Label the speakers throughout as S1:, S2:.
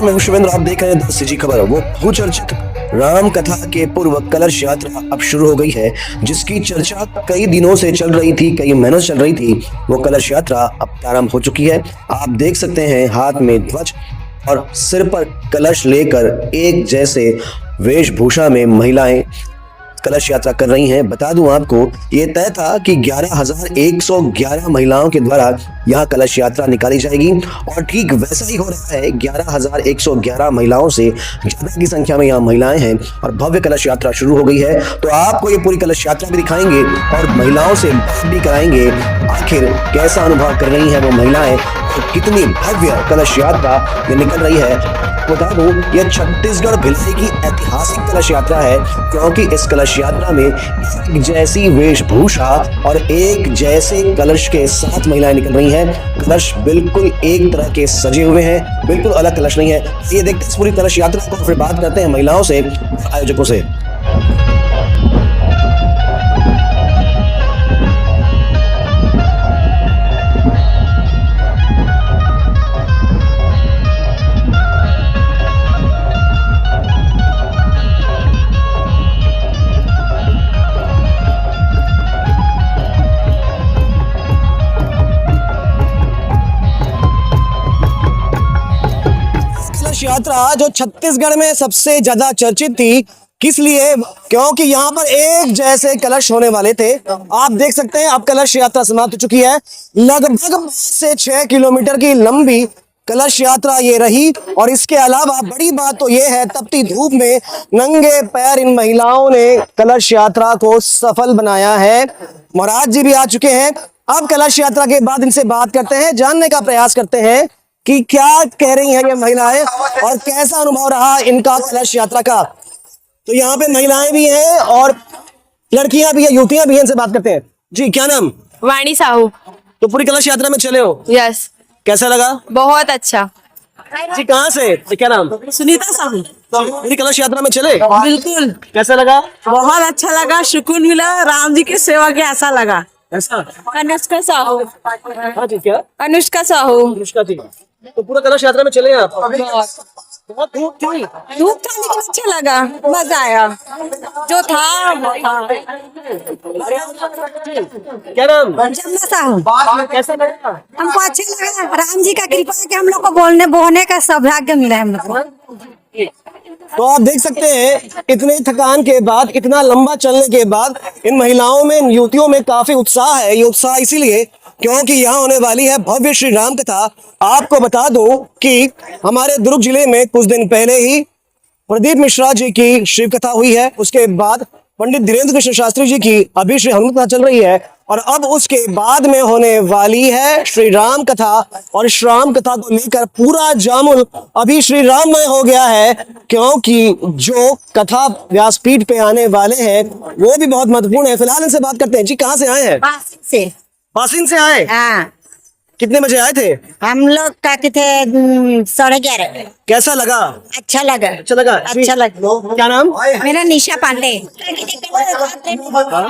S1: नमस्कार, मैं शिवेंद्र। आप देख रहे हैं 10 जी खबर। वो बहुचर्चित राम कथा के पूर्व कलश यात्रा अब शुरू हो गई है, जिसकी चर्चा कई दिनों से चल रही थी, कई महीनों से चल रही थी। वो कलश यात्रा अब प्रारंभ हो चुकी है। आप देख सकते हैं हाथ में ध्वज और सिर पर कलश लेकर एक जैसे वेशभूषा में महिलाएं कलश यात्रा कर रही हैं। बता दूं आपको, ये तय था कि 11,111 महिलाओं के द्वारा यह कलश यात्रा निकाली जाएगी और ठीक वैसा ही हो रहा है। 11,111 महिलाओं से ज्यादा की संख्या में यहाँ महिलाएं हैं और भव्य कलश यात्रा शुरू हो गई है। तो आपको ये पूरी कलश यात्रा भी दिखाएंगे और महिलाओं से बात भी कराएंगे, आखिर कैसा अनुभव कर रही हैं वो महिलाएं, तो कितनी भव्य कलश यात्रा ये निकल रही है। बता दूं, यह छत्तीसगढ़ भिलाई की ऐतिहासिक कलश यात्रा है, क्योंकि इस कलश यात्रा में एक जैसी वेशभूषा और एक जैसे कलश के साथ महिलाएं निकल रही हैं। कलश बिल्कुल एक तरह के सजे हुए हैं, बिल्कुल अलग कलश नहीं है। ये देखते हैं पूरी कलश यात्रा को, फिर बात करते हैं महिलाओं से, आयोजकों से। यात्रा जो छत्तीसगढ़ में सबसे ज्यादा चर्चित थी, किस लिए? क्योंकि यहाँ पर एक जैसे कलश होने वाले थे। आप देख सकते हैं अब कलश यात्रा समाप्त हो चुकी है। लगभग 5 से 6 किलोमीटर की लंबी कलश यात्रा ये रही और इसके अलावा बड़ी बात तो ये है, तपती धूप में नंगे पैर इन महिलाओं ने कलश यात्रा को सफल बनाया है। महाराज जी भी आ चुके हैं। अब कलश यात्रा के बाद इनसे बात करते हैं, जानने का प्रयास करते हैं कि क्या कह रही हैं ये महिलाएं और कैसा अनुभव रहा इनका कलश यात्रा का। तो यहाँ पे महिलाएं भी हैं और लड़कियां भी हैं, युवतियां भी हैं, इनसे बात करते हैं। जी, क्या नाम?
S2: वाणी साहू।
S1: तो पूरी कलश यात्रा में चले हो?
S2: यस।
S1: कैसा लगा?
S2: बहुत अच्छा।
S1: जी, कहाँ से? क्या नाम?
S2: सुनीता साहू।
S1: पूरी कलश यात्रा में चले?
S2: बिल्कुल।
S1: कैसा लगा?
S2: बहुत अच्छा लगा, सुकून मिला, राम जी की सेवा के ऐसा लगा।
S1: ऐसा?
S2: अनुष्का साहू।
S1: हाँ जी, क्या?
S2: अनुष्का साहू।
S1: अनुष्का जी, तो पूरा कलश यात्रा में चले आप? बहुत धूप थी।
S2: धूप था लेकिन अच्छा लगा, मजा आया। जो था वो था।
S1: क्या नाम?
S2: जमुना साहू।
S1: कैसा लगा?
S2: हमको अच्छा लगा, राम जी का कृपा है कि हम लोग को बोलने का सौभाग्य मिला है हम लोग को।
S1: तो आप देख सकते हैं, इतने थकान के बाद, इतना लंबा चलने के बाद इन महिलाओं में, इन युवतियों में काफी उत्साह है। ये उत्साह इसीलिए क्योंकि यहाँ होने वाली है भव्य श्री राम कथा। आपको बता दूं कि हमारे दुर्ग जिले में कुछ दिन पहले ही प्रदीप मिश्रा जी की शिव कथा हुई है। उसके बाद पंडित धीरेन्द्र कृष्ण शास्त्री जी की अभी श्री हनुमान कथा चल रही है और अब उसके बाद में होने वाली है श्री राम कथा। और इस राम कथा को लेकर पूरा जामुन अभी श्री राममय हो गया है, क्योंकि जो कथा व्यासपीठ पे आने वाले हैं वो भी बहुत महत्वपूर्ण है। फिलहाल इनसे बात करते हैं। जी, कहाँ से आए हैं? पासिन से आए?
S3: हाँ,
S1: कितने बजे आए थे?
S3: हम लोग का थे 11:30।
S1: कैसा लगा?
S3: अच्छा लगा।
S1: अच्छा लगा?
S3: अच्छा लगा।
S1: क्या नाम?
S3: मेरा निशा पांडे।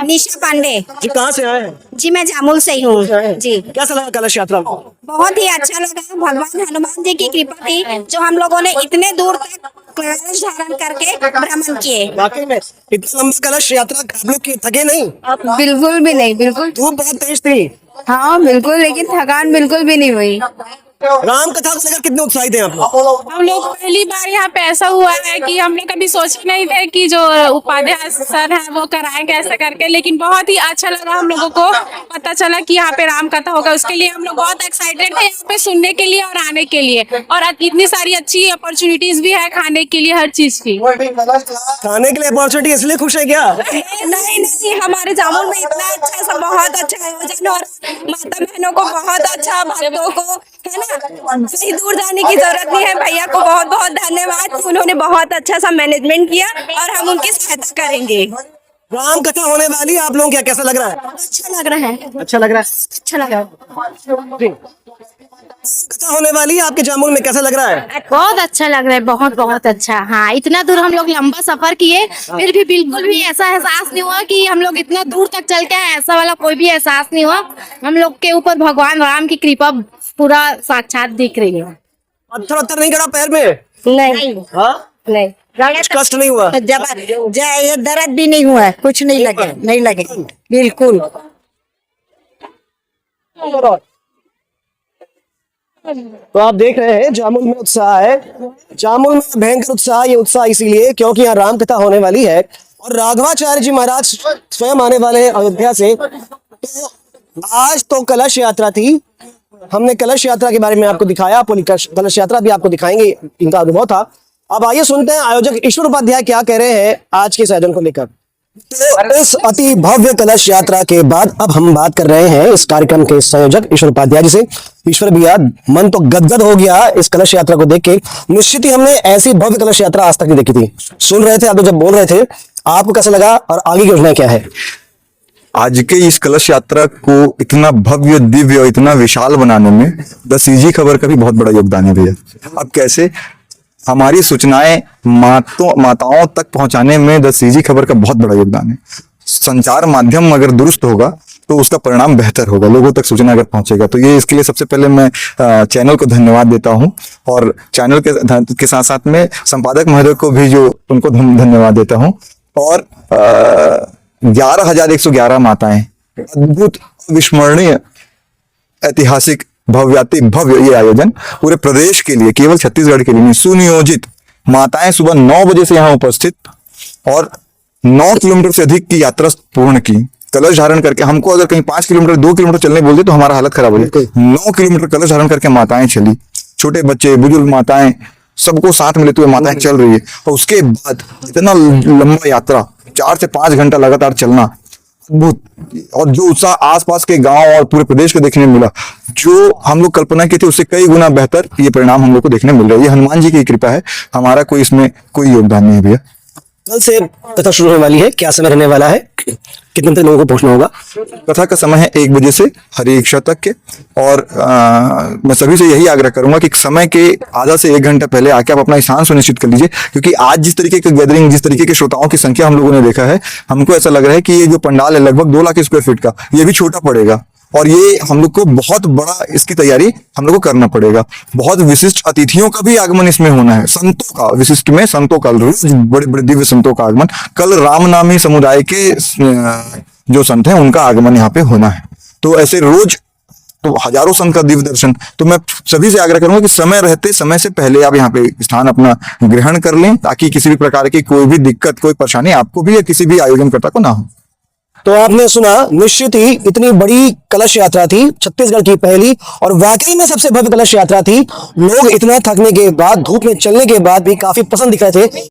S3: निशा पांडे।
S1: जी, कहाँ से आए हैं?
S3: जी, मैं जामुल से ही हूँ जी।
S1: कैसा लगा कलश यात्रा?
S3: बहुत ही अच्छा लगा। भगवान हनुमान जी की कृपा थी जो हम लोगों ने इतने दूर तक कलश धारण करके भ्रमण किए।
S1: वाकई में इतना लंबा कलश यात्रा आप लोग थके नहीं?
S2: बिल्कुल भी नहीं, बिल्कुल।
S1: धूप बहुत तेज थी।
S2: हाँ बिल्कुल, लेकिन थकान बिल्कुल भी नहीं हुई।
S1: राम कथा को लेकर कितने उत्साहित हैं आप लोग?
S4: हम लोग पहली बार यहाँ पे ऐसा हुआ है कि हम लोग कभी सोचे नहीं थे कि जो उपाध्याय सर है वो कराएंगे ऐसा करके, लेकिन बहुत ही अच्छा लगा। हम लोगों को पता चला कि यहाँ पे राम कथा होगा, उसके लिए हम लोग बहुत एक्साइटेड थे यहाँ पे सुनने के लिए और आने के लिए। और इतनी सारी अच्छी अपॉर्चुनिटीज भी है खाने के लिए, हर चीज की।
S1: खाने के लिए अपॉर्चुनिटी इसलिए खुश है क्या?
S4: नहीं, हमारे जामुन में इतना अच्छा सा बहुत अच्छा आयोजन और माता बहनों को बहुत अच्छा, भक्तों को, है ना, कहीं दूर जाने की जरूरत नहीं है। भैया को बहुत बहुत धन्यवाद, उन्होंने बहुत अच्छा सा मैनेजमेंट किया और हम उनकी सहायता करेंगे।
S1: राम कथा होने वाली है, आप लोगों क्या कैसा लग रहा है?
S4: अच्छा लग रहा है।
S1: अच्छा लग रहा है?
S4: अच्छा लगा।
S1: कथा होने वाली है आपके जामुन में, कैसा लग रहा है?
S5: बहुत अच्छा लग रहा है, बहुत बहुत अच्छा। हाँ, इतना दूर हम लोग लंबा सफर किए, फिर भी बिल्कुल भी ऐसा एहसास नहीं हुआ कि हम लोग इतना दूर तक चल के आए। ऐसा वाला कोई भी एहसास नहीं हुआ। हम लोग के ऊपर भगवान राम की कृपा पूरा साक्षात दिख रही है।
S1: पत्थर उत्थर नहीं गड़ा पैर में?
S2: नहीं
S1: हाँ,
S2: नहीं
S1: कुछ कष्ट नहीं हुआ?
S2: ये दर्द भी नहीं हुआ है, कुछ नहीं लगे, नहीं लगे बिल्कुल।
S1: तो आप देख रहे हैं जामुन में उत्साह है, जामुन में भयंकर उत्साह। ये उत्साह इसीलिए क्योंकि यहाँ राम कथा होने वाली है और राघवाचार्य जी महाराज स्वयं आने वाले हैं अयोध्या से। तो आज तो कलश यात्रा थी, हमने कलश यात्रा के बारे में आपको दिखाया, पूरी कलश यात्रा भी आपको दिखाएंगे, इनका अनुभव था। अब आइए सुनते हैं आयोजक ईश्वर उपाध्याय क्या कह रहे हैं आज के इस आयोजन को लेकर। तो इस अति भव्य कलश यात्रा के बाद अब हम बात कर रहे हैं इस कार्यक्रम के संयोजक ईश्वर उपाध्याय जी से। ईश्वर भैया, मन तो गदगद हो गया इस कलश यात्रा को देख के। निश्चित ही हमने ऐसी भव्य कलश यात्रा आज तक नहीं देखी थी। सुन रहे थे आप जब बोल रहे थे, आपको कैसा लगा और आगे की योजना क्या है?
S6: आज के इस कलश यात्रा को इतना भव्य, दिव्य और इतना विशाल बनाने में द सीजी खबर का भी बहुत बड़ा योगदान है भैया। अब कैसे हमारी सूचनाएं माताओं तक पहुंचाने में द सीजी खबर का बहुत बड़ा योगदान है। संचार माध्यम अगर दुरुस्त होगा तो उसका परिणाम बेहतर होगा, लोगों तक सूचना अगर पहुंचेगा। तो ये इसके लिए सबसे पहले मैं चैनल को धन्यवाद देता हूं और चैनल के साथ साथ में संपादक महोदय को भी जो उनको धन्यवाद देता हूं। और 11,111 माताएं, अद्भुत, अविस्मरणीय, ऐतिहासिक, भव्य ये आयोजन पूरे प्रदेश के लिए, केवल छत्तीसगढ़ के लिए नहीं, सुनियोजित माताएं सुबह 9 बजे से यहाँ उपस्थित और 9 किलोमीटर से अधिक की यात्रा पूर्ण की, कलश धारण करके। हमको अगर कहीं 5 किलोमीटर 2 किलोमीटर चलने बोलते तो हमारा हालत खराब हो जाए। 9 किलोमीटर कलश धारण करके माताएं चली, छोटे बच्चे, बुजुर्ग माताएं, सबको साथ में लेते हुए माताएं चल रही है। और उसके बाद इतना लंबा यात्रा, 4 से 5 घंटा लगातार चलना, अद्भुत। और जो उत्साह आसपास के गांव और पूरे प्रदेश को देखने मिला, जो हम लोग कल्पना की थी उससे कई गुना बेहतर ये परिणाम हम लोग को देखने मिल रहा है। ये हनुमान जी की कृपा है, हमारा कोई इसमें कोई योगदान नहीं है भैया।
S1: कल से कथा शुरू होने वाली है, क्या समय रहने वाला है, कितने तक लोगों को पहुंचना होगा?
S6: कथा का समय है 1 बजे से हरी इच्छा तक के। और मैं सभी से यही आग्रह करूंगा कि समय के आधा से 1 घंटा पहले आके आप अपना स्थान सुनिश्चित कर लीजिए, क्योंकि आज जिस तरीके की गैदरिंग, जिस तरीके के श्रोताओं की संख्या हम लोगों ने देखा है, हमको ऐसा लग रहा है कि ये जो पंडाल है लगभग 2 लाख स्क्वायर फीट का, ये भी छोटा पड़ेगा। और ये हम लोग को बहुत बड़ा इसकी तैयारी हम लोग को करना पड़ेगा। बहुत विशिष्ट अतिथियों का भी आगमन इसमें होना है, संतों का, विशिष्ट में संतों का, रोज बड़े बड़े दिव्य संतों का आगमन। कल रामनामी समुदाय के जो संत हैं उनका आगमन यहाँ पे होना है। तो ऐसे रोज तो हजारों संत का दिव्य दर्शन। तो मैं सभी से आग्रह करूंगा कि समय रहते, समय से पहले आप यहाँ पे स्थान अपना ग्रहण कर लें, ताकि किसी भी प्रकार की कोई भी दिक्कत, कोई परेशानी आपको भी या किसी भी आयोजनकर्ता को ना हो।
S1: तो आपने सुना, निश्चित ही इतनी बड़ी कलश यात्रा थी, छत्तीसगढ़ की पहली और वाकई में सबसे भव्य कलश यात्रा थी। लोग इतना थकने के बाद, धूप में चलने के बाद भी काफी पसंद दिख रहे थे।